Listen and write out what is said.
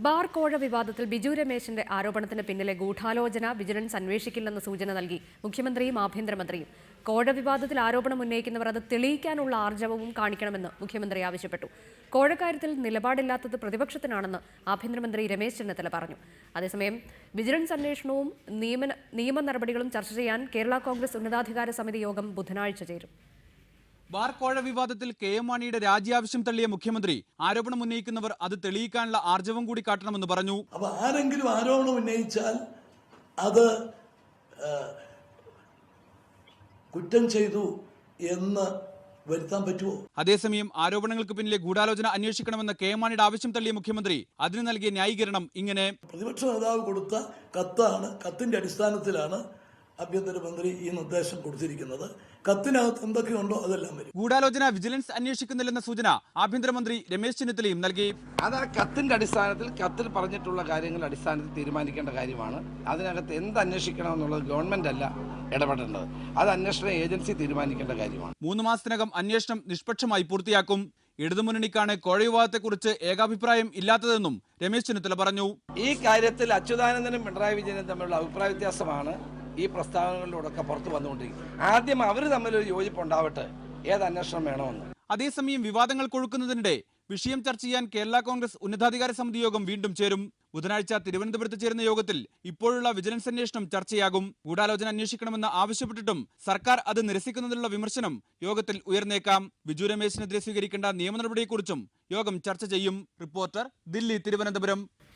Bar കോഴ വിവാദത്തിൽ ബിജു രമേശിന്റെ ആരോപണത്തിന് പിന്നിലെ ഗൂഢാലോചന വിജിലൻസ് അന്വേഷിക്കില്ലെന്ന സൂചന നൽകി മുഖ്യമന്ത്രിയും ആഭ്യന്തരമന്ത്രിയും. കോഴ വിവാദത്തിൽ ആരോപണം ഉന്നയിക്കുന്നവർ അത് തെളിയിക്കാനുള്ള ആർജവവും കാണിക്കണമെന്ന് മുഖ്യമന്ത്രി ആവശ്യപ്പെട്ടു. കോഴക്കാര്യത്തിൽ നിലപാടില്ലാത്തത് പ്രതിപക്ഷത്തിനാണെന്ന് ആഭ്യന്തരമന്ത്രി രമേശ് ചെന്നിത്തല പറഞ്ഞു. അതേസമയം വിജിലൻസ് അന്വേഷണവും നിയമ നടപടികളും ചർച്ച ചെയ്യാൻ കേരള കോൺഗ്രസ് ഉന്നതാധികാര സമിതി യോഗം ബുധനാഴ്ച ചേരും. ബാർ കോഴ വിവാദത്തിൽ കെ.എം. മാണിയുടെ രാജ്യാവശ്യം തള്ളിയ മുഖ്യമന്ത്രി ആരോപണം ഉന്നയിക്കുന്നവർ അത് തെളിയിക്കാനുള്ള ആർജവം കൂടി കാട്ടണമെന്ന് പറഞ്ഞു. അപ്പൊ ആരെങ്കിലും ആരോപണം ഉന്നയിച്ചാൽ അത് കുറ്റം ചെയ്തു എന്ന് വരുത്താൻ പറ്റുമോ? അതേസമയം ആരോപണങ്ങൾക്ക് പിന്നിലെ ഗൂഢാലോചന അന്വേഷിക്കണമെന്ന് കെ.എം. മാണിയുടെ ആവശ്യം തള്ളിയ മുഖ്യമന്ത്രി അതിന് നൽകിയ ന്യായീകരണം ഇങ്ങനെ: പ്രതിപക്ഷ നേതാവ് കൊടുത്ത കത്താണ്, കത്തിന്റെ അടിസ്ഥാനത്തിലാണ് ആഭ്യന്തരമന്ത്രി ഈ നിർദ്ദേശം കൊടുത്തിരിക്കുന്നത്. കത്തിനകത്ത് എന്തൊക്കെയുണ്ടോ അതെല്ലാം വരും. ഗൂഢാലോചന വിജിലൻസ് അന്വേഷിക്കുന്നില്ലെന്ന സൂചന ആഭ്യന്തരമന്ത്രി രമേശ് ചെന്നിത്തലയും നൽകി. അത് ആ കത്തിന്റെ അടിസ്ഥാനത്തിൽ, കത്തിൽ പറഞ്ഞിട്ടുള്ള കാര്യങ്ങളുടെ അടിസ്ഥാനത്തിൽ തീരുമാനിക്കേണ്ട കാര്യമാണ്. അതിനകത്ത് എന്ത് അന്വേഷിക്കണം എന്നുള്ളത് ഗവൺമെന്റ് അല്ല ഇടപെടേണ്ടത്, അത് അന്വേഷണ ഏജൻസി തീരുമാനിക്കേണ്ട കാര്യമാണ്. 3 മാസത്തിനകം അന്വേഷണം നിഷ്പക്ഷമായി പൂർത്തിയാക്കും. ഇടതുമുന്നണിക്കാണ് കോഴ വിവാദത്തെക്കുറിച്ച് ഏകാഭിപ്രായം ഇല്ലാത്തതെന്നും രമേശ് ചെന്നിത്തല പറഞ്ഞു. ഈ കാര്യത്തിൽ അച്യുതാനന്ദനും പിണറായി വിജയനും തമ്മിലുള്ള അഭിപ്രായ വ്യത്യാസമാണ് ഈ പ്രസ്താവനകളിലൂടെ പുറത്തു വന്നുകൊണ്ടിരിക്കുന്നത്. ആദ്യം അവർ തമ്മിലൊരു യോജിപ്പുണ്ടാവട്ടെ, ഏത് അന്വേഷണം വേണമെന്ന്. അതേസമയം വിവാദങ്ങൾ കൊഴുക്കുന്നതിനിടെ വിഷയം ചർച്ച ചെയ്യാൻ കേരള കോൺഗ്രസ് ഉന്നതാധികാര സമിതി യോഗം വീണ്ടും ചേരും. ബുധനാഴ്ച തിരുവനന്തപുരത്ത് ചേരുന്ന യോഗത്തിൽ ഇപ്പോഴുള്ള വിജിലൻസ് അന്വേഷണം ചർച്ചയാകും. ഗൂഢാലോചന അന്വേഷിക്കണമെന്ന് ആവശ്യപ്പെട്ടിട്ടും സർക്കാർ അത് നിരസിക്കുന്നതിനുള്ള വിമർശനം യോഗത്തിൽ ഉയർന്നേക്കാം. ബിജു രമേശിനെതിരെ സ്വീകരിക്കേണ്ട നിയമ നടപടിയെക്കുറിച്ചും യോഗം ചർച്ച ചെയ്യും. റിപ്പോർട്ടർ, ദില്ലി, തിരുവനന്തപുരം.